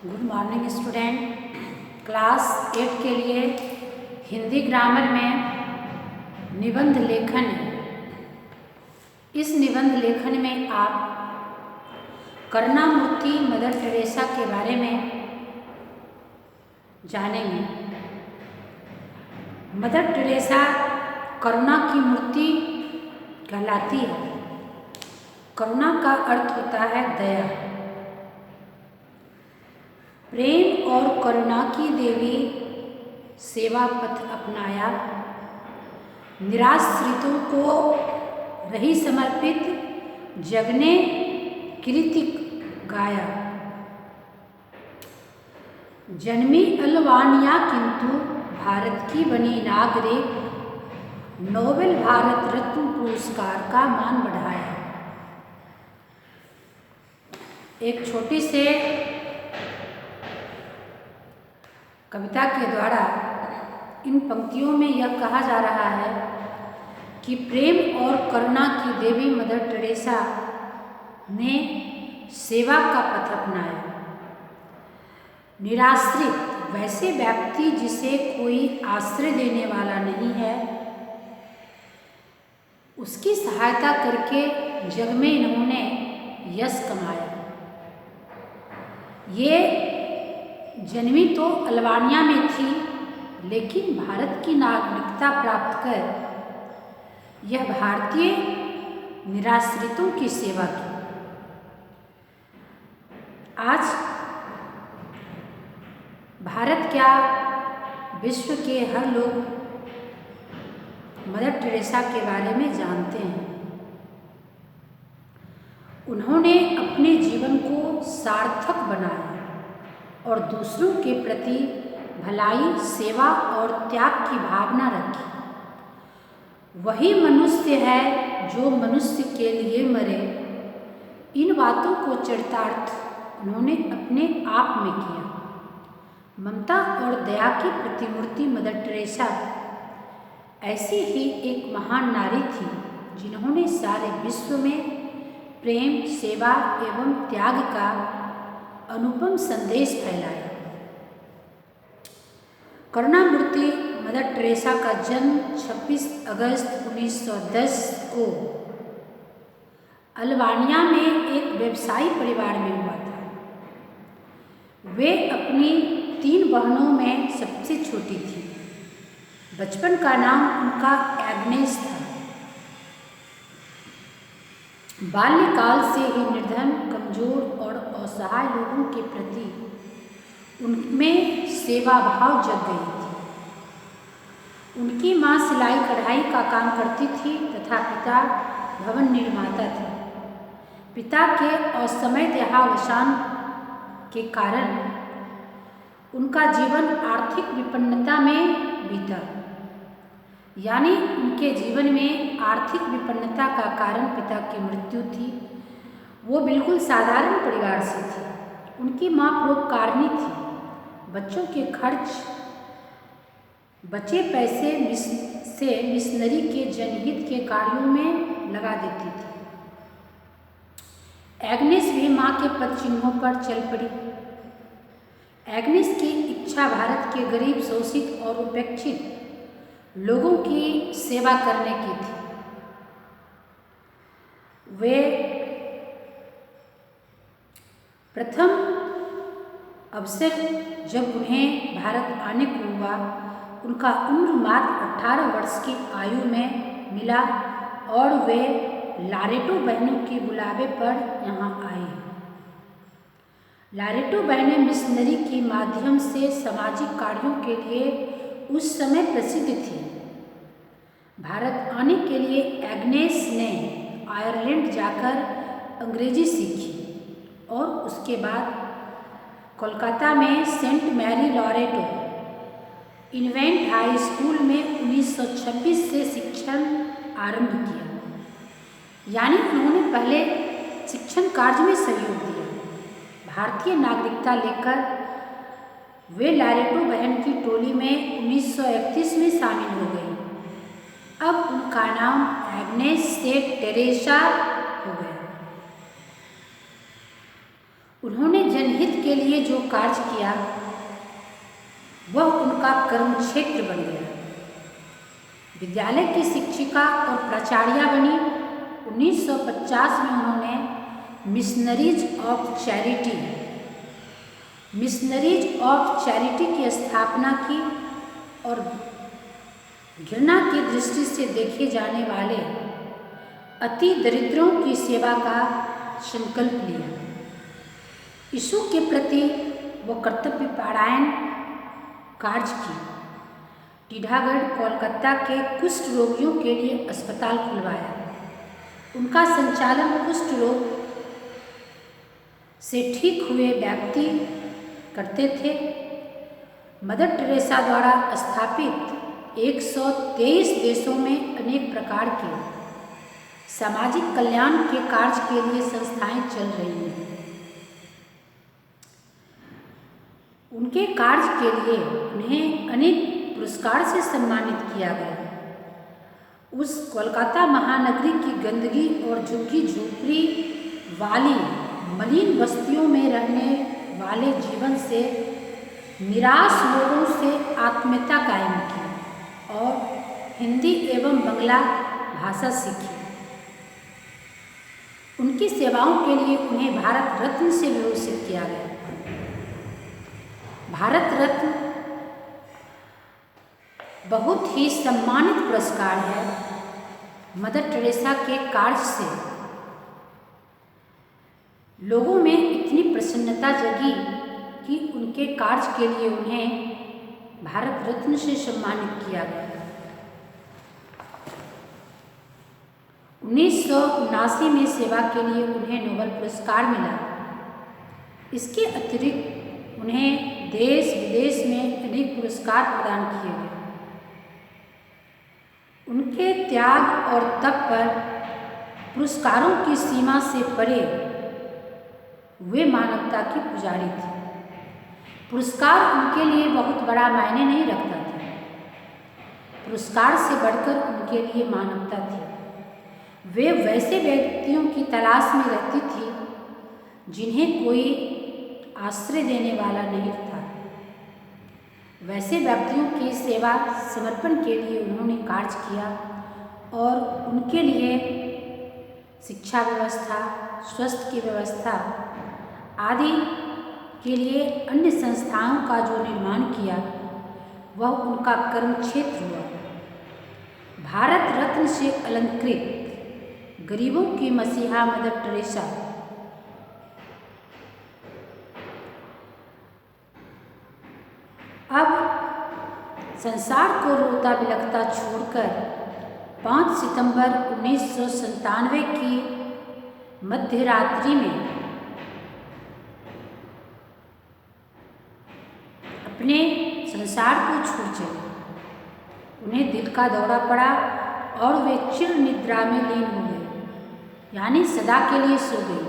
Good morning student. Class 8 के लिए Hindi grammar में निबंध लेखन है। इस निबंध लेखन में आप करुणामूर्ति मदर टेरेसा के बारे में जानेंगे। मदर टेरेसा करुणा की मूर्ति कहलाती है। करुणा का अर्थ होता है दया। प्रेम और करुणा की देवी सेवा पथ अपनाया, निराश्रितों को रही समर्पित, जगने कीर्ति गाया। जन्मी अल्बानिया किंतु भारत की बनी नागरिक, नोबेल भारत रत्न पुरस्कार का मान बढ़ाया। एक छोटी से कविता के द्वारा इन पंक्तियों में यह कहा जा रहा है कि प्रेम और करुणा की देवी मदर टेरेसा ने सेवा का पथ अपनाया। निराश्रित वैसे व्यक्ति जिसे कोई आश्रय देने वाला नहीं है, उसकी सहायता करके जग में इन्होंने यश कमाया। ये जन्मी तो अल्बानिया में थी, लेकिन भारत की नागरिकता प्राप्त कर यह भारतीय निराश्रितों की सेवा की। आज भारत क्या, विश्व के हर लोग मदर टेरेसा के बारे में जानते हैं। उन्होंने अपने जीवन को सार्थक बनाया और दूसरों के प्रति भलाई, सेवा और त्याग की भावना रखी। वही मनुष्य है जो मनुष्य के लिए मरे। इन बातों को चरितार्थ उन्होंने अपने आप में किया। ममता और दया की प्रतिमूर्ति मदर टेरेसा ऐसी ही एक महान नारी थी, जिन्होंने सारे विश्व में प्रेम, सेवा एवं त्याग का अनुपम संदेश फैलाया। करुणामूर्ति मदर टेरेसा का जन्म 26 अगस्त 1910 को अल्बानिया में एक व्यवसायी परिवार में हुआ था। वे अपनी 3 बहनों में सबसे छोटी थी। बचपन का नाम उनका एग्नेस था। बाल्यकाल से ही निर्धन, कमजोर और असहाय लोगों के प्रति उनमें सेवा भाव जग गई थी। उनकी मां सिलाई कढ़ाई का काम करती थी तथा पिता भवन निर्माता थे। पिता के असमय देहावसान के कारण उनका जीवन आर्थिक विपन्नता में बीता। यानी उनके जीवन में आर्थिक विपन्नता का कारण पिता की मृत्यु थी। वो बिल्कुल साधारण परिवार से थी। उनकी मां परोपकारिणी थी। बच्चों के खर्च, बचे पैसे से मिशनरी के जनहित के कार्यों में लगा देती थी। एग्नेस भी मां के पद चिन्हों पर चल पड़ी। एग्नेस की इच्छा भारत के गरीब, शोषित और उपेक्षित लोगों की सेवा करने की थी। वे प्रथम अवसर जब उन्हें भारत आने को हुआ, उनका उम्र मात्र 18 वर्ष की आयु में मिला और वे लारेटो बहनों के बुलावे पर यहाँ आई। लारेटो बहनें मिशनरी के माध्यम से सामाजिक कार्यों के लिए उस समय प्रसिद्ध थी। भारत आने के लिए एग्नेस ने आयरलैंड जाकर अंग्रेजी सीखी और उसके बाद कोलकाता में सेंट मैरी लॉरेटो इन्वेंट हाई स्कूल में 1926 से शिक्षण आरंभ किया। यानी उन्होंने पहले शिक्षण कार्य में सहयोग दिया। भारतीय नागरिकता लेकर वे लारेटो बहन की टोली में 1931 में शामिल हो गई। अब उनका नाम एग्नेस से टेरेसा हो गया। उन्होंने जनहित के लिए जो कार्य किया वह उनका कर्म क्षेत्र बन गया। विद्यालय की शिक्षिका और प्राचार्या बनी। 1950 में उन्होंने मिशनरीज ऑफ चैरिटी की स्थापना की और घृणा की दृष्टि से देखे जाने वाले अति दरिद्रों की सेवा का संकल्प लिया। यीशु के प्रति वो कर्तव्य परायण कार्य की। टीढ़ागढ़ कोलकाता के कुष्ठ रोगियों के लिए अस्पताल खुलवाया। उनका संचालन कुष्ठ रोग से ठीक हुए व्यक्ति करते थे। मदर टेरेसा द्वारा स्थापित 123 देशों में अनेक प्रकार के सामाजिक कल्याण के कार्य के लिए संस्थाएं चल रही हैं। उनके कार्य के लिए उन्हें अनेक पुरस्कार से सम्मानित किया गया। उस कोलकाता महानगरी की गंदगी और झुग्गी झोपड़ी वाली मलिन बस्तियों में रहने वाले जीवन से निराश लोगों से आत्मीयता कायम की और हिंदी एवं बांग्ला भाषा सीखी। उनकी सेवाओं के लिए उन्हें भारत रत्न से विभूषित किया गया। भारत रत्न बहुत ही सम्मानित पुरस्कार है। मदर टेरेसा के कार्य से लोगों में इतनी प्रसन्नता जगी कि उनके कार्य के लिए उन्हें भारत रत्न से सम्मानित किया गया। 1979 में सेवा के लिए उन्हें नोबेल पुरस्कार मिला। इसके अतिरिक्त उन्हें देश विदेश में अनेक पुरस्कार प्रदान किए गए। उनके त्याग और तप पर पुरस्कारों की सीमा से परे वे मानवता की पुजारी थे। पुरस्कार उनके लिए बहुत बड़ा मायने नहीं रखता था। पुरस्कार से बढ़कर उनके लिए मानवता थी। वे वैसे व्यक्तियों की तलाश में रहती थी जिन्हें कोई आश्रय देने वाला नहीं था। वैसे व्यक्तियों की सेवा समर्पण के लिए उन्होंने कार्य किया और उनके लिए शिक्षा व्यवस्था, स्वास्थ्य की व्यवस्था आदि के लिए अन्य संस्थाओं का जो निर्माण किया वह उनका कर्म क्षेत्र हुआ। भारत रत्न से अलंकृत गरीबों की मसीहा मदर टेरेसा अब संसार को रोता बिलखता छोड़कर 5 सितंबर 1997 की मध्य रात्रि में अपने संसार को छोड़ चले। उन्हें दिल का दौरा पड़ा और वे चिर निद्रा में लीन हो गए, यानी सदा के लिए सो गई।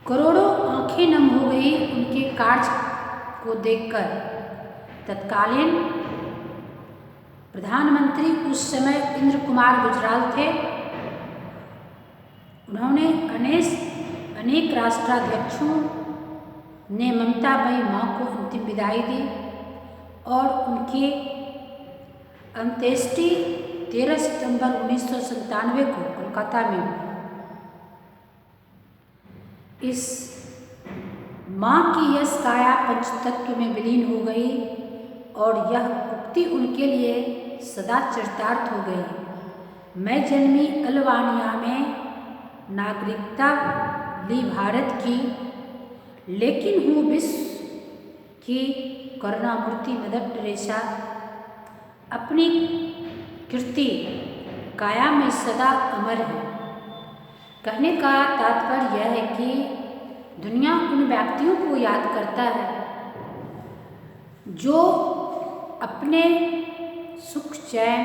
करोड़ों आंखें नम हो गई उनके कार्य को देखकर। तत्कालीन प्रधानमंत्री उस समय इंद्र कुमार गुजराल थे। उन्होंने अनेक राष्ट्राध्यक्षों ने ममतामयी माँ को अंतिम विदाई दी और उनकी अंत्येष्टि 13 सितंबर 1997 को कोलकाता में हुई। इस माँ की यश काया पंचतत्व में विलीन हो गई और यह उक्ति उनके लिए सदा चरितार्थ हो गई। मैं जन्मी अल्बानिया में, नागरिकता ली भारत की, लेकिन हूँ विश्व की करुणामूर्ति मदर टेरेसा। अपनी कीर्ति काया में सदा अमर है। कहने का तात्पर्य यह है कि दुनिया उन व्यक्तियों को याद करता है जो अपने सुख चैन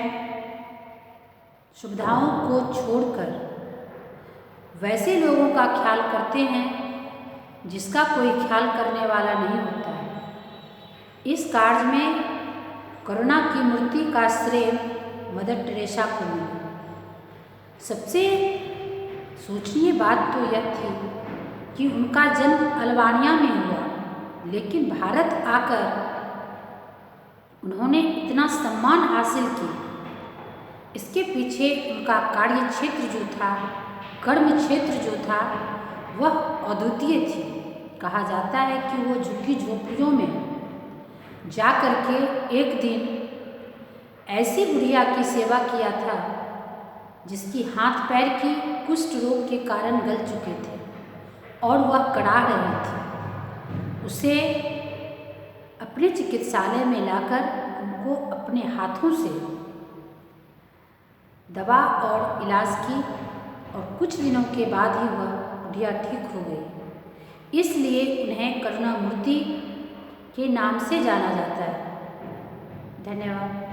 सुविधाओं को छोड़कर वैसे लोगों का ख्याल करते हैं जिसका कोई ख्याल करने वाला नहीं होता है। इस कार्य में करुणा की मूर्ति का श्रेय मदर टेरेसा को मिला। सबसे सोचनीय बात तो यह थी कि उनका जन्म अल्बानिया में हुआ, लेकिन भारत आकर उन्होंने इतना सम्मान हासिल किया। इसके पीछे उनका कार्य क्षेत्र जो था, कर्म क्षेत्र जो था, वह अद्वितीय थी। कहा जाता है कि वो झुग्गी झोपड़ियों में जा कर के एक दिन ऐसी बुढ़िया की सेवा किया था जिसकी हाथ पैर की कुष्ठ रोग के कारण गल चुके थे और वह कड़ा रही थी। उसे अपने चिकित्सालय में लाकर उनको अपने हाथों से दवा और इलाज की और कुछ दिनों के बाद ही वह बुढ़िया ठीक हो गई। इसलिए उन्हें करुणामूर्ति के नाम से जाना जाता है। धन्यवाद।